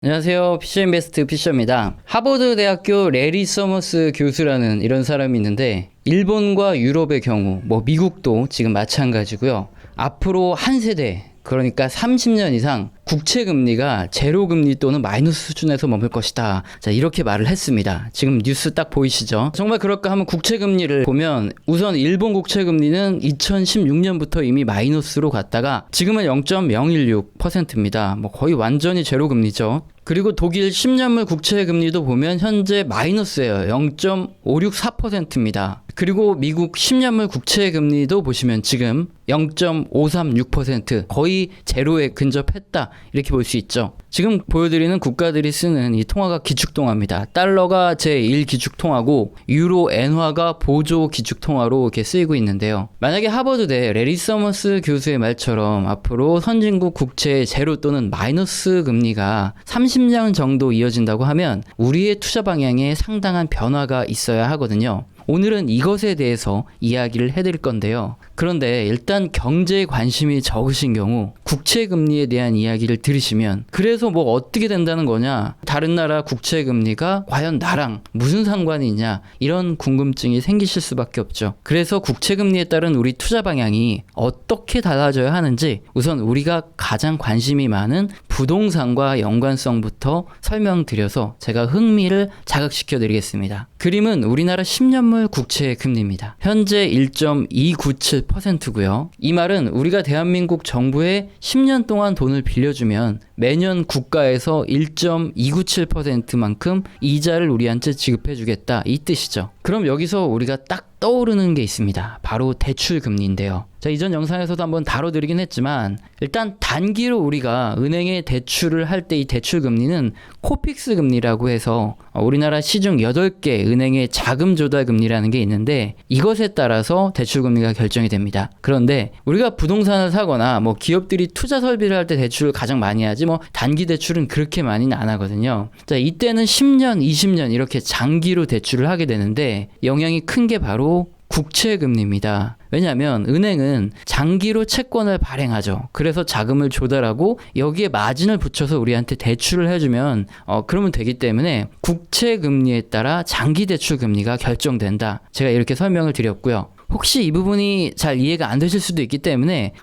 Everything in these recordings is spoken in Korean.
안녕하세요. 피셔인베스트 피셔입니다. 하버드 대학교 레리 서머스 교수라는 이런 사람이 있는데 일본과 유럽의 경우 미국도 지금 마찬가지고요. 앞으로 한 세대 그러니까 30년 이상 국채 금리가 제로 금리 또는 마이너스 수준에서 머물 것이다. 자, 이렇게 말을 했습니다. 지금 뉴스 딱 보이시죠? 정말 그럴까 하면 국채 금리를 보면 우선 일본 국채 금리는 2016년부터 이미 마이너스로 갔다가 지금은 0.016%입니다. 거의 완전히 제로 금리죠. 그리고 독일 10년물 국채 금리도 보면 현재 마이너스예요. 0.564%입니다. 그리고 미국 10년물 국채 금리도 보시면 지금 0.536% 거의 제로에 근접했다. 이렇게 볼 수 있죠. 지금 보여드리는 국가들이 쓰는 이 통화가 기축통화입니다. 달러가 제1기축통화고 유로 엔화가 보조 기축통화로 이렇게 쓰이고 있는데요. 만약에 하버드대 레리 서머스 교수의 말처럼 앞으로 선진국 국채 제로 또는 마이너스 금리가 30년 정도 이어진다고 하면 우리의 투자 방향에 상당한 변화가 있어야 하거든요. 오늘은 이것에 대해서 이야기를 해드릴 건데요. 그런데 일단 경제에 관심이 적으신 경우 국채 금리에 대한 이야기를 들으시면 그래서 어떻게 된다는 거냐, 다른 나라 국채 금리가 과연 나랑 무슨 상관이 있냐, 이런 궁금증이 생기실 수밖에 없죠. 그래서 국채 금리에 따른 우리 투자 방향이 어떻게 달라져야 하는지 우선 우리가 가장 관심이 많은 부동산과 연관성부터 설명드려서 제가 흥미를 자극시켜 드리겠습니다. 그림은 우리나라 10년물 국채 금리입니다. 현재 1.297%고요. 이 말은 우리가 대한민국 정부에 10년 동안 돈을 빌려주면 매년 국가에서 1.297%만큼 이자를 우리한테 지급해주겠다, 이 뜻이죠. 그럼 여기서 우리가 딱 떠오르는 게 있습니다. 바로 대출 금리인데요. 자, 이전 영상에서도 한번 다뤄드리긴 했지만 일단 단기로 우리가 은행에 대출을 할 때 이 대출 금리는 코픽스 금리라고 해서 우리나라 시중 8개 은행의 자금 조달 금리라는 게 있는데 이것에 따라서 대출 금리가 결정이 됩니다. 그런데 우리가 부동산을 사거나 기업들이 투자 설비를 할 때 대출을 가장 많이 하지 단기 대출은 그렇게 많이는 안 하거든요. 자, 이때는 10년, 20년 이렇게 장기로 대출을 하게 되는데 영향이 큰 게 바로 국채 금리입니다. 왜냐하면 은행은 장기로 채권을 발행하죠. 그래서 자금을 조달하고 여기에 마진을 붙여서 우리한테 대출을 해주면 그러면 되기 때문에 국채 금리에 따라 장기 대출 금리가 결정된다. 제가 이렇게 설명을 드렸고요. 혹시 이 부분이 잘 이해가 안 되실 수도 있기 때문에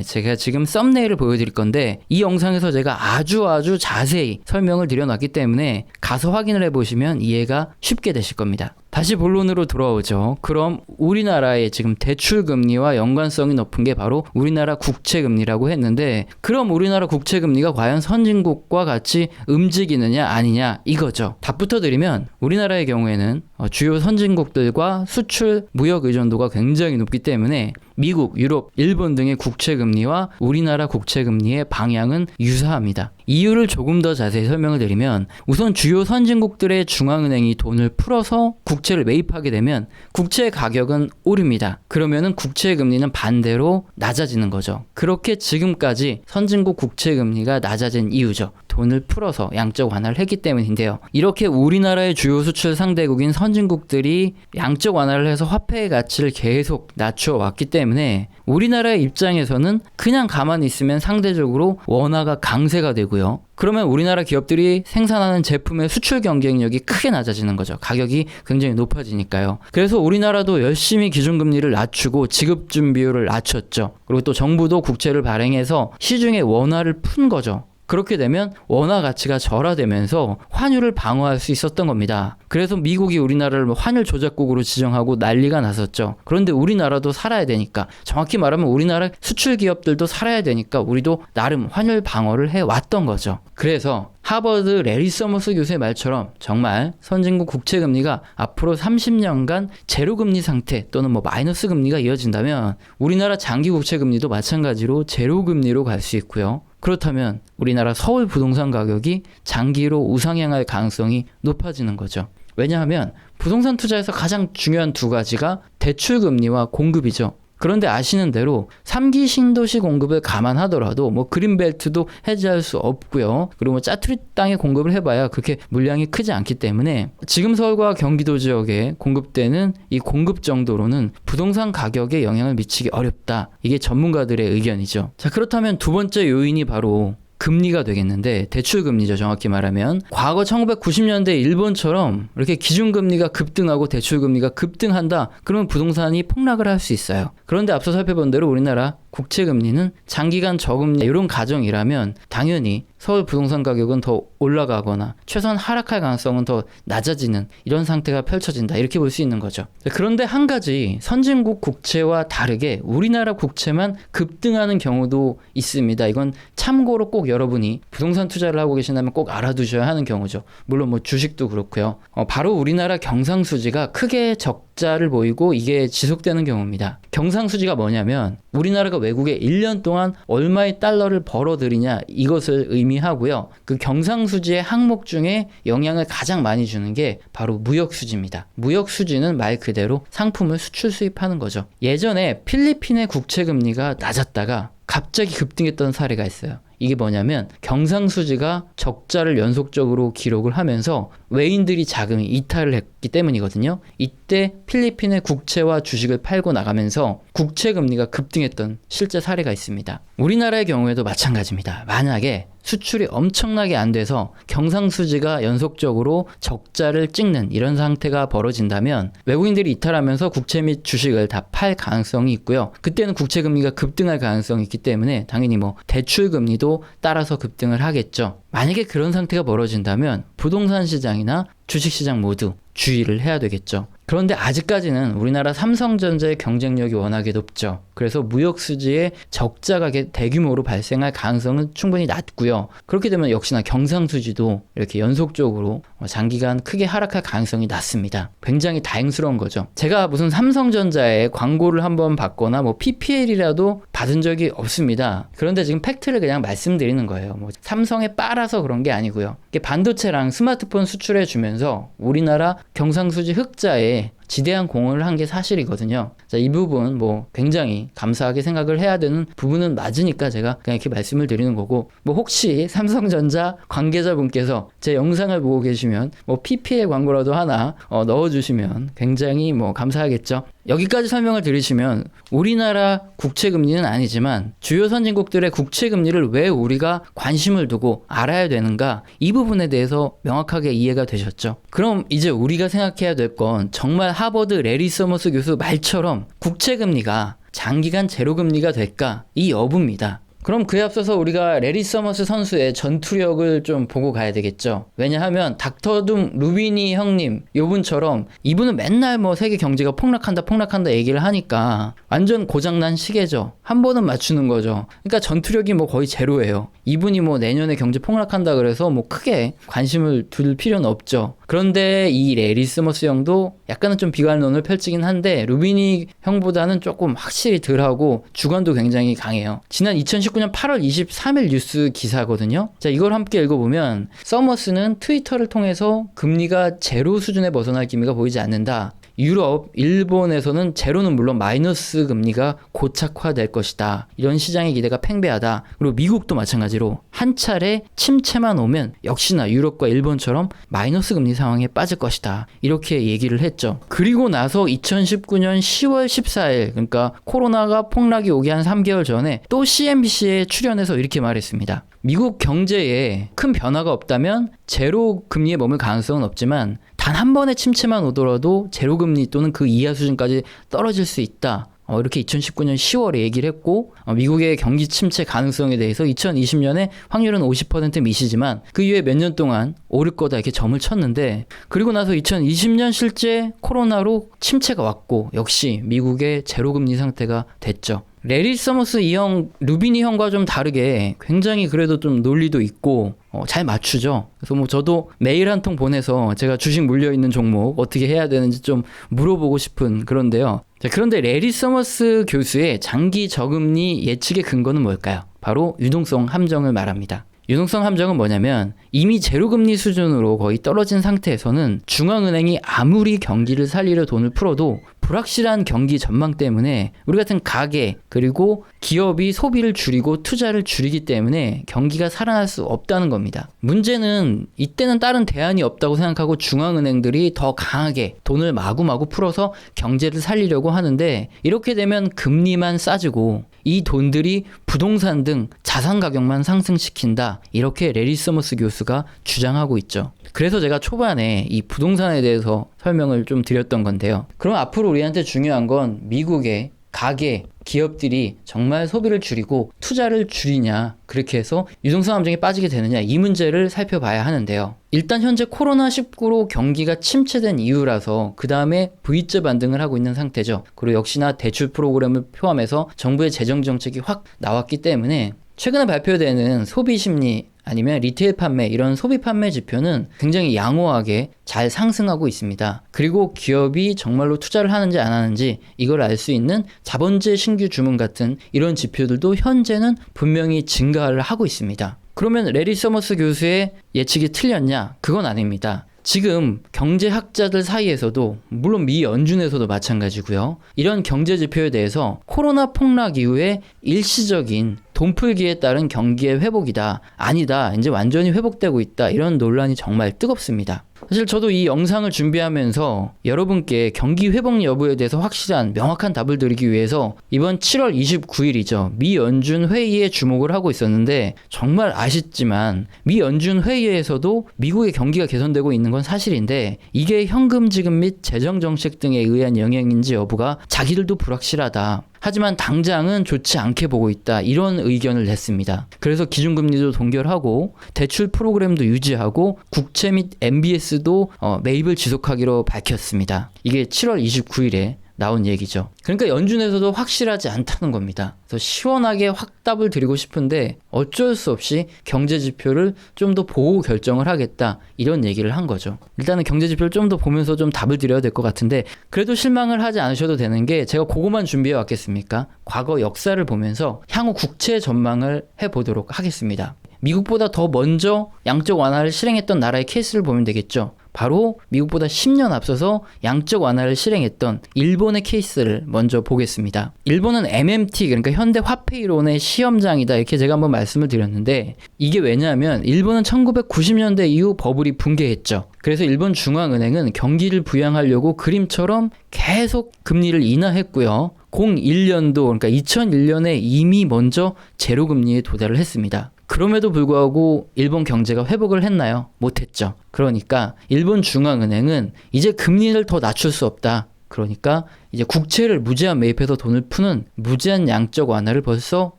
제가 지금 썸네일을 보여드릴 건데 이 영상에서 제가 아주 자세히 설명을 드려놨기 때문에 가서 확인을 해보시면 이해가 쉽게 되실 겁니다. 다시 본론으로 돌아오죠. 그럼 우리나라의 지금 대출 금리와 연관성이 높은 게 바로 우리나라 국채 금리라고 했는데 그럼 우리나라 국채 금리가 과연 선진국과 같이 움직이느냐 아니냐 이거죠. 답부터 드리면 우리나라의 경우에는 주요 선진국들과 수출 무역 의존도가 굉장히 높기 때문에 미국, 유럽, 일본 등의 국채 금리와 우리나라 국채 금리의 방향은 유사합니다. 이유를 조금 더 자세히 설명을 드리면 우선 주요 선진국들의 중앙은행이 돈을 풀어서 국채를 매입하게 되면 국채 가격은 오릅니다. 그러면은 국채 금리는 반대로 낮아지는 거죠. 그렇게 지금까지 선진국 국채 금리가 낮아진 이유죠. 돈을 풀어서 양적 완화를 했기 때문인데요. 이렇게 우리나라의 주요 수출 상대국인 선진국들이 양적 완화를 해서 화폐의 가치를 계속 낮추어 왔기 때문에 우리나라의 입장에서는 그냥 가만히 있으면 상대적으로 원화가 강세가 되고요. 그러면 우리나라 기업들이 생산하는 제품의 수출 경쟁력이 크게 낮아지는 거죠. 가격이 굉장히 높아지니까요. 그래서 우리나라도 열심히 기준금리를 낮추고 지급준비율을 낮췄죠. 그리고 또 정부도 국채를 발행해서 시중에 원화를 푼 거죠. 그렇게 되면 원화 가치가 절하되면서 환율을 방어할 수 있었던 겁니다. 그래서 미국이 우리나라를 환율 조작국으로 지정하고 난리가 났었죠. 그런데 우리나라도 살아야 되니까, 정확히 말하면 우리나라 수출 기업들도 살아야 되니까 우리도 나름 환율 방어를 해왔던 거죠. 그래서 하버드 레리 서머스 교수의 말처럼 정말 선진국 국채 금리가 앞으로 30년간 제로 금리 상태 또는 마이너스 금리가 이어진다면 우리나라 장기 국채 금리도 마찬가지로 제로 금리로 갈 수 있고요. 그렇다면 우리나라 서울 부동산 가격이 장기로 우상향할 가능성이 높아지는 거죠. 왜냐하면 부동산 투자에서 가장 중요한 두 가지가 대출 금리와 공급이죠. 그런데 아시는 대로 3기 신도시 공급을 감안하더라도 그린벨트도 해제할 수 없고요. 그리고 짜투리 땅에 공급을 해봐야 그렇게 물량이 크지 않기 때문에 지금 서울과 경기도 지역에 공급되는 이 공급 정도로는 부동산 가격에 영향을 미치기 어렵다. 이게 전문가들의 의견이죠. 자, 그렇다면 두 번째 요인이 바로 금리가 되겠는데, 대출 금리죠, 정확히 말하면. 과거 1990년대 일본처럼 이렇게 기준금리가 급등하고 대출 금리가 급등한다, 그러면 부동산이 폭락을 할 수 있어요. 그런데 앞서 살펴본 대로 우리나라 국채 금리는 장기간 저금리 이런 가정이라면 당연히 서울 부동산 가격은 더 올라가거나 최소한 하락할 가능성은 더 낮아지는 이런 상태가 펼쳐진다, 이렇게 볼 수 있는 거죠. 그런데 한 가지, 선진국 국채와 다르게 우리나라 국채만 급등하는 경우도 있습니다. 이건 참고로 꼭 여러분이 부동산 투자를 하고 계신다면 꼭 알아두셔야 하는 경우죠. 물론 뭐 주식도 그렇고요. 바로 우리나라 경상수지가 크게 적자를 보이고 이게 지속되는 경우입니다. 경상수지가 뭐냐면 우리나라가 외국에 1년 동안 얼마의 달러를 벌어들이냐, 이것을 의미하고요. 그 경상수지의 항목 중에 영향을 가장 많이 주는 게 바로 무역수지입니다. 무역수지는 말 그대로 상품을 수출 수입하는 거죠. 예전에 필리핀의 국채금리가 낮았다가 갑자기 급등했던 사례가 있어요. 이게 뭐냐면 경상수지가 적자를 연속적으로 기록을 하면서 외인들이 자금이 이탈을 했기 때문이거든요. 이때 필리핀의 국채와 주식을 팔고 나가면서 국채금리가 급등했던 실제 사례가 있습니다. 우리나라의 경우에도 마찬가지입니다. 만약에 수출이 엄청나게 안 돼서 경상수지가 연속적으로 적자를 찍는 이런 상태가 벌어진다면 외국인들이 이탈하면서 국채 및 주식을 다 팔 가능성이 있고요. 그때는 국채금리가 급등할 가능성이 있기 때문에 당연히 뭐 대출금리도 따라서 급등을 하겠죠. 만약에 그런 상태가 벌어진다면 부동산 시장이나 주식시장 모두 주의를 해야 되겠죠. 그런데 아직까지는 우리나라 삼성전자의 경쟁력이 워낙에 높죠. 그래서 무역수지의 적자가 대규모로 발생할 가능성은 충분히 낮고요. 그렇게 되면 역시나 경상수지도 이렇게 연속적으로 장기간 크게 하락할 가능성이 낮습니다. 굉장히 다행스러운 거죠. 제가 무슨 삼성전자의 광고를 한번 받거나 뭐 PPL이라도 받은 적이 없습니다. 그런데 지금 팩트를 그냥 말씀드리는 거예요. 뭐 삼성에 빨아서 그런 게 아니고요. 반도체랑 스마트폰 수출해 주면서 우리나라 경상수지 흑자에 지대한 공헌을 한 게 사실이거든요. 자, 이 부분 뭐 굉장히 감사하게 생각을 해야 되는 부분은 맞으니까 제가 그냥 이렇게 말씀을 드리는 거고, 뭐 혹시 삼성전자 관계자분께서 제 영상을 보고 계시면 뭐 PPL 광고라도 하나 넣어주시면 굉장히 뭐 감사하겠죠. 여기까지 설명을 들으시면 우리나라 국채금리는 아니지만 주요 선진국들의 국채금리를 왜 우리가 관심을 두고 알아야 되는가, 이 부분에 대해서 명확하게 이해가 되셨죠? 그럼 이제 우리가 생각해야 될 건 정말 하버드 레리 서머스 교수 말처럼 국채금리가 장기간 제로금리가 될까, 이 여부입니다. 그럼 그에 앞서서 우리가 레리 서머스 선수의 전투력을 좀 보고 가야 되겠죠. 왜냐하면 닥터둠 루비니 형님 요분처럼 이분은 맨날 뭐 세계 경제가 폭락한다 얘기를 하니까 완전 고장난 시계죠. 한 번은 맞추는 거죠. 그러니까 전투력이 뭐 거의 제로예요. 이분이 뭐 내년에 경제 폭락한다 그래서 뭐 크게 관심을 둘 필요는 없죠. 그런데 이 레리 서머스 형도 약간은 좀 비관론을 펼치긴 한데 루비니 형보다는 조금 확실히 덜하고 주관도 굉장히 강해요. 지난 2019년 8월 23일 뉴스 기사거든요. 자, 이걸 함께 읽어보면 서머스는 트위터를 통해서 금리가 제로 수준에 벗어날 기미가 보이지 않는다. 유럽, 일본에서는 제로는 물론 마이너스 금리가 고착화될 것이다. 이런 시장의 기대가 팽배하다. 그리고 미국도 마찬가지로 한 차례 침체만 오면 역시나 유럽과 일본처럼 마이너스 금리 상황에 빠질 것이다. 이렇게 얘기를 했죠. 그리고 나서 2019년 10월 14일, 그러니까 코로나가 폭락이 오기 한 3개월 전에 또 CNBC에 출연해서 이렇게 말했습니다. 미국 경제에 큰 변화가 없다면 제로 금리에 머물 가능성은 없지만 단 한 번의 침체만 오더라도 제로 금리 또는 그 이하 수준까지 떨어질 수 있다. 이렇게 2019년 10월에 얘기를 했고, 미국의 경기 침체 가능성에 대해서 2020년에 확률은 50% 미시지만 그 이후에 몇 년 동안 오를 거다 이렇게 점을 쳤는데, 그리고 나서 2020년 실제 코로나로 침체가 왔고 역시 미국의 제로금리 상태가 됐죠. 레리 서머스 이 형, 루비니 형과 좀 다르게 굉장히 그래도 좀 논리도 있고 잘 맞추죠. 그래서 뭐 저도 메일 한 통 보내서 제가 주식 물려있는 종목 어떻게 해야 되는지 좀 물어보고 싶은 그런데요. 자, 그런데 레리 서머스 교수의 장기 저금리 예측의 근거는 뭘까요? 바로 유동성 함정을 말합니다. 유동성 함정은 뭐냐면 이미 제로금리 수준으로 거의 떨어진 상태에서는 중앙은행이 아무리 경기를 살리려 돈을 풀어도 불확실한 경기 전망 때문에 우리 같은 가게 그리고 기업이 소비를 줄이고 투자를 줄이기 때문에 경기가 살아날 수 없다는 겁니다. 문제는 이때는 다른 대안이 없다고 생각하고 중앙은행들이 더 강하게 돈을 마구마구 풀어서 경제를 살리려고 하는데, 이렇게 되면 금리만 싸지고 이 돈들이 부동산 등 자산 가격만 상승시킨다. 이렇게 레리 서머스 교수가 주장하고 있죠. 그래서 제가 초반에 이 부동산에 대해서 설명을 좀 드렸던 건데요. 그럼 앞으로 우리한테 중요한 건 미국의 가계, 기업들이 정말 소비를 줄이고 투자를 줄이냐, 그렇게 해서 유동성 함정에 빠지게 되느냐, 이 문제를 살펴봐야 하는데요. 일단 현재 코로나19로 경기가 침체된 이유라서 그 다음에 V자 반등을 하고 있는 상태죠. 그리고 역시나 대출 프로그램을 포함해서 정부의 재정 정책이 확 나왔기 때문에 최근에 발표되는 소비 심리 아니면 리테일 판매, 이런 소비 판매 지표는 굉장히 양호하게 잘 상승하고 있습니다. 그리고 기업이 정말로 투자를 하는지 안 하는지 이걸 알 수 있는 자본재 신규 주문 같은 이런 지표들도 현재는 분명히 증가를 하고 있습니다. 그러면 레리 서머스 교수의 예측이 틀렸냐? 그건 아닙니다. 지금 경제학자들 사이에서도, 물론 미 연준에서도 마찬가지고요. 이런 경제 지표에 대해서 코로나 폭락 이후에 일시적인 돈풀기에 따른 경기의 회복이다, 아니다, 이제 완전히 회복되고 있다, 이런 논란이 정말 뜨겁습니다. 사실 저도 이 영상을 준비하면서 여러분께 경기 회복 여부에 대해서 확실한 명확한 답을 드리기 위해서 이번 7월 29일이죠. 미 연준 회의에 주목을 하고 있었는데, 정말 아쉽지만 미 연준 회의에서도 미국의 경기가 개선되고 있는 건 사실인데, 이게 현금 지급 및 재정 정책 등에 의한 영향인지 여부가 자기들도 불확실하다. 하지만 당장은 좋지 않게 보고 있다, 이런 의견을 냈습니다. 그래서 기준금리도 동결하고 대출 프로그램도 유지하고 국채 및 MBS도 매입을 지속하기로 밝혔습니다. 이게 7월 29일에 나온 얘기죠. 그러니까 연준에서도 확실하지 않다는 겁니다. 그래서 시원하게 확답을 드리고 싶은데 어쩔 수 없이 경제 지표를 좀 더 보고 결정을 하겠다, 이런 얘기를 한 거죠. 일단은 경제 지표를 좀 더 보면서 좀 답을 드려야 될 것 같은데, 그래도 실망을 하지 않으셔도 되는 게, 제가 그거만 준비해 왔겠습니까? 과거 역사를 보면서 향후 국채 전망을 해보도록 하겠습니다. 미국보다 더 먼저 양적 완화를 실행했던 나라의 케이스를 보면 되겠죠. 바로 미국보다 10년 앞서서 양적 완화를 실행했던 일본의 케이스를 먼저 보겠습니다. 일본은 MMT, 그러니까 현대 화폐 이론의 시험장이다, 이렇게 제가 한번 말씀을 드렸는데, 이게 왜냐하면 일본은 1990년대 이후 버블이 붕괴했죠. 그래서 일본 중앙은행은 경기를 부양하려고 그림처럼 계속 금리를 인하했고요. 01년도, 그러니까 2001년에 이미 먼저 제로 금리에 도달을 했습니다. 그럼에도 불구하고 일본 경제가 회복을 했나요? 못했죠. 그러니까 일본 중앙은행은 이제 금리를 더 낮출 수 없다. 그러니까 이제 국채를 무제한 매입해서 돈을 푸는 무제한 양적 완화를 벌써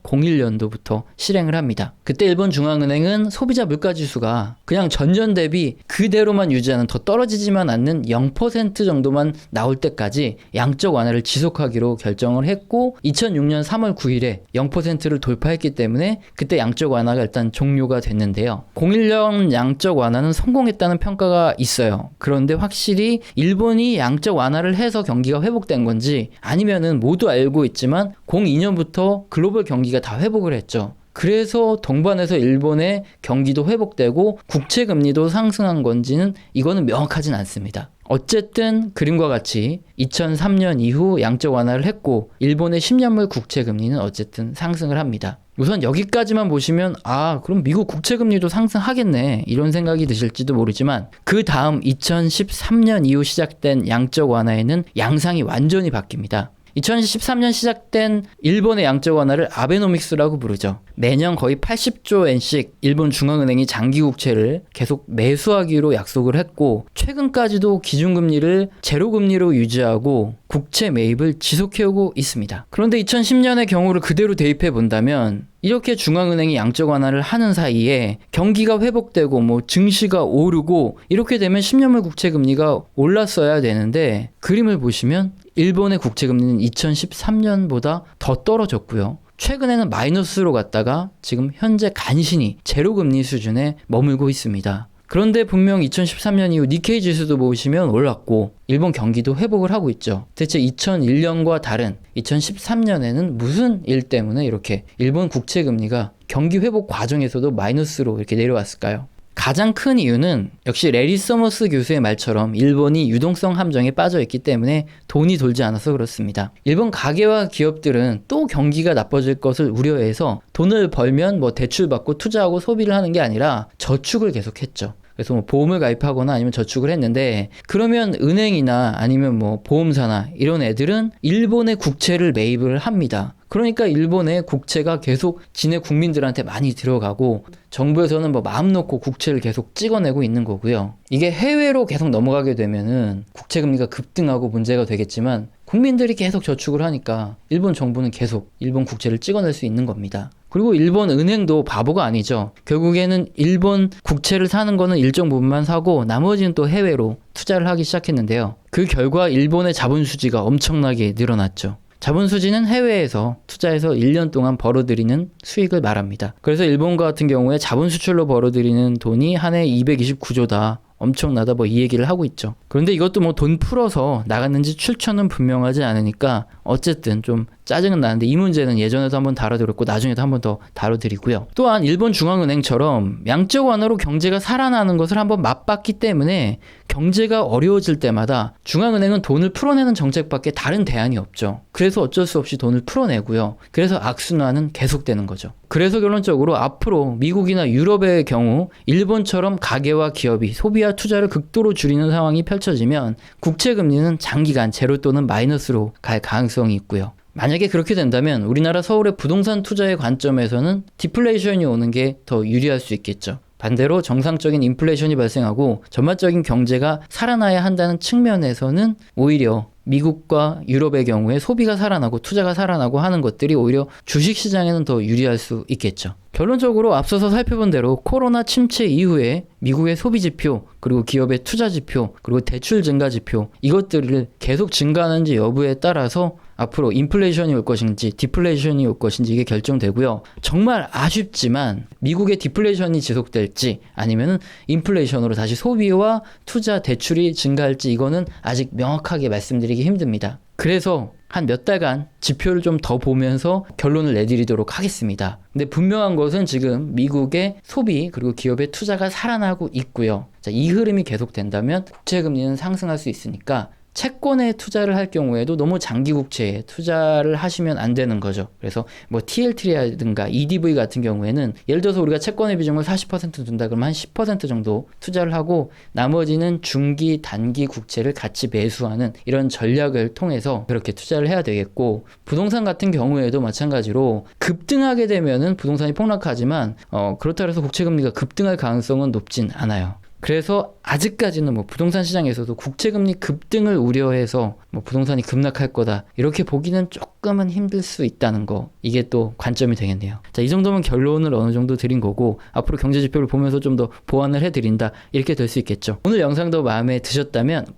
01년도부터 실행을 합니다. 그때 일본 중앙은행은 소비자 물가지수가 그냥 전년 대비 그대로만 유지하는, 더 떨어지지만 않는 0% 정도만 나올 때까지 양적 완화를 지속하기로 결정을 했고, 2006년 3월 9일에 0%를 돌파했기 때문에 그때 양적 완화가 일단 종료가 됐는데요. 01년 양적 완화는 성공했다는 평가가 있어요. 그런데 확실히 일본이 양적 완화를 해서 경기가 회복된 건지, 아니면은 모두 알고 있지만 02년부터 글로벌 경기가 다 회복을 했죠. 그래서 동반해서 일본의 경기도 회복되고 국채 금리도 상승한 건지는 이거는 명확하진 않습니다. 어쨌든 그림과 같이 2003년 이후 양적 완화를 했고 일본의 10년물 국채 금리는 어쨌든 상승을 합니다. 우선 여기까지만 보시면 그럼 미국 국채 금리도 상승하겠네, 이런 생각이 드실지도 모르지만, 그 다음 2013년 이후 시작된 양적 완화에는 양상이 완전히 바뀝니다. 2013년 시작된 일본의 양적 완화를 아베노믹스라고 부르죠. 매년 거의 80조 엔씩 일본 중앙은행이 장기 국채를 계속 매수하기로 약속을 했고, 최근까지도 기준금리를 제로금리로 유지하고 국채 매입을 지속해오고 있습니다. 그런데 2010년의 경우를 그대로 대입해 본다면, 이렇게 중앙은행이 양적 완화를 하는 사이에 경기가 회복되고 증시가 오르고 이렇게 되면 10년물 국채 금리가 올랐어야 되는데, 그림을 보시면 일본의 국채 금리는 2013년보다 더 떨어졌고요. 최근에는 마이너스로 갔다가 지금 현재 간신히 제로 금리 수준에 머물고 있습니다. 그런데 분명 2013년 이후 니케이 지수도 보시면 올랐고 일본 경기도 회복을 하고 있죠. 대체 2001년과 다른 2013년에는 무슨 일 때문에 이렇게 일본 국채 금리가 경기 회복 과정에서도 마이너스로 이렇게 내려왔을까요? 가장 큰 이유는 역시 레리 서머스 교수의 말처럼 일본이 유동성 함정에 빠져 있기 때문에 돈이 돌지 않아서 그렇습니다. 일본 가계와 기업들은 또 경기가 나빠질 것을 우려해서 돈을 벌면 대출 받고 투자하고 소비를 하는 게 아니라 저축을 계속했죠. 그래서 보험을 가입하거나 아니면 저축을 했는데, 그러면 은행이나 아니면 보험사나 이런 애들은 일본의 국채를 매입을 합니다. 그러니까 일본의 국채가 계속 지네 국민들한테 많이 들어가고 정부에서는 뭐 마음 놓고 국채를 계속 찍어내고 있는 거고요. 이게 해외로 계속 넘어가게 되면은 국채 금리가 급등하고 문제가 되겠지만 국민들이 계속 저축을 하니까 일본 정부는 계속 일본 국채를 찍어낼 수 있는 겁니다. 그리고 일본 은행도 바보가 아니죠. 결국에는 일본 국채를 사는 거는 일정 부분만 사고 나머지는 또 해외로 투자를 하기 시작했는데요. 그 결과 일본의 자본 수지가 엄청나게 늘어났죠. 자본 수지는 해외에서 투자해서 1년 동안 벌어들이는 수익을 말합니다. 그래서 일본과 같은 경우에 자본 수출로 벌어들이는 돈이 한 해 229조다. 엄청나다 뭐 이 얘기를 하고 있죠. 그런데 이것도 뭐 돈 풀어서 나갔는지 출처는 분명하지 않으니까 어쨌든 좀 짜증은 나는데 이 문제는 예전에도 한번 다뤄드렸고 나중에도 한번 더 다뤄드리고요. 또한 일본 중앙은행처럼 양적 완화로 경제가 살아나는 것을 한번 맛봤기 때문에 경제가 어려워질 때마다 중앙은행은 돈을 풀어내는 정책밖에 다른 대안이 없죠. 그래서 어쩔 수 없이 돈을 풀어내고요. 그래서 악순환은 계속되는 거죠. 그래서 결론적으로 앞으로 미국이나 유럽의 경우 일본처럼 가계와 기업이 소비와 투자를 극도로 줄이는 상황이 펼쳐지면 국채 금리는 장기간 제로 또는 마이너스로 갈 가능성이 있고요. 만약에 그렇게 된다면 우리나라 서울의 부동산 투자의 관점에서는 디플레이션이 오는 게 더 유리할 수 있겠죠. 반대로 정상적인 인플레이션이 발생하고 전반적인 경제가 살아나야 한다는 측면에서는 오히려 미국과 유럽의 경우에 소비가 살아나고 투자가 살아나고 하는 것들이 오히려 주식시장에는 더 유리할 수 있겠죠. 결론적으로 앞서서 살펴본 대로 코로나 침체 이후에 미국의 소비 지표, 그리고 기업의 투자 지표, 그리고 대출 증가 지표 이것들을 계속 증가하는지 여부에 따라서 앞으로 인플레이션이 올 것인지 디플레이션이 올 것인지 이게 결정되고요. 정말 아쉽지만 미국의 디플레이션이 지속될지 아니면은 인플레이션으로 다시 소비와 투자 대출이 증가할지 이거는 아직 명확하게 말씀드리기 힘듭니다. 그래서 한 몇 달간 지표를 좀 더 보면서 결론을 내드리도록 하겠습니다. 근데 분명한 것은 지금 미국의 소비 그리고 기업의 투자가 살아나고 있고요. 자, 이 흐름이 계속된다면 국채 금리는 상승할 수 있으니까 채권에 투자를 할 경우에도 너무 장기 국채에 투자를 하시면 안 되는 거죠. 그래서 뭐 TLT라든가 EDV 같은 경우에는 예를 들어서 우리가 채권의 비중을 40% 둔다 그러면 한 10% 정도 투자를 하고 나머지는 중기, 단기 국채를 같이 매수하는 이런 전략을 통해서 그렇게 투자를 해야 되겠고 부동산 같은 경우에도 마찬가지로 급등하게 되면은 부동산이 폭락하지만 그렇다고 해서 국채 금리가 급등할 가능성은 높진 않아요. 그래서 아직까지는 뭐 부동산 시장에서도 국채금리 급등을 우려해서 뭐 부동산이 급락할 거다 이렇게 보기는 조금은 힘들 수 있다는 거 이게 또 관점이 되겠네요. 자, 이 정도면 결론을 어느 정도 드린 거고 앞으로 경제 지표를 보면서 좀 더 보완을 해드린다 이렇게 될 수 있겠죠. 오늘 영상도 마음에 드셨다면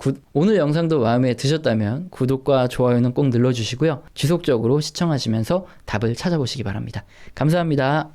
구독과 좋아요는 꼭 눌러주시고요. 지속적으로 시청하시면서 답을 찾아보시기 바랍니다. 감사합니다.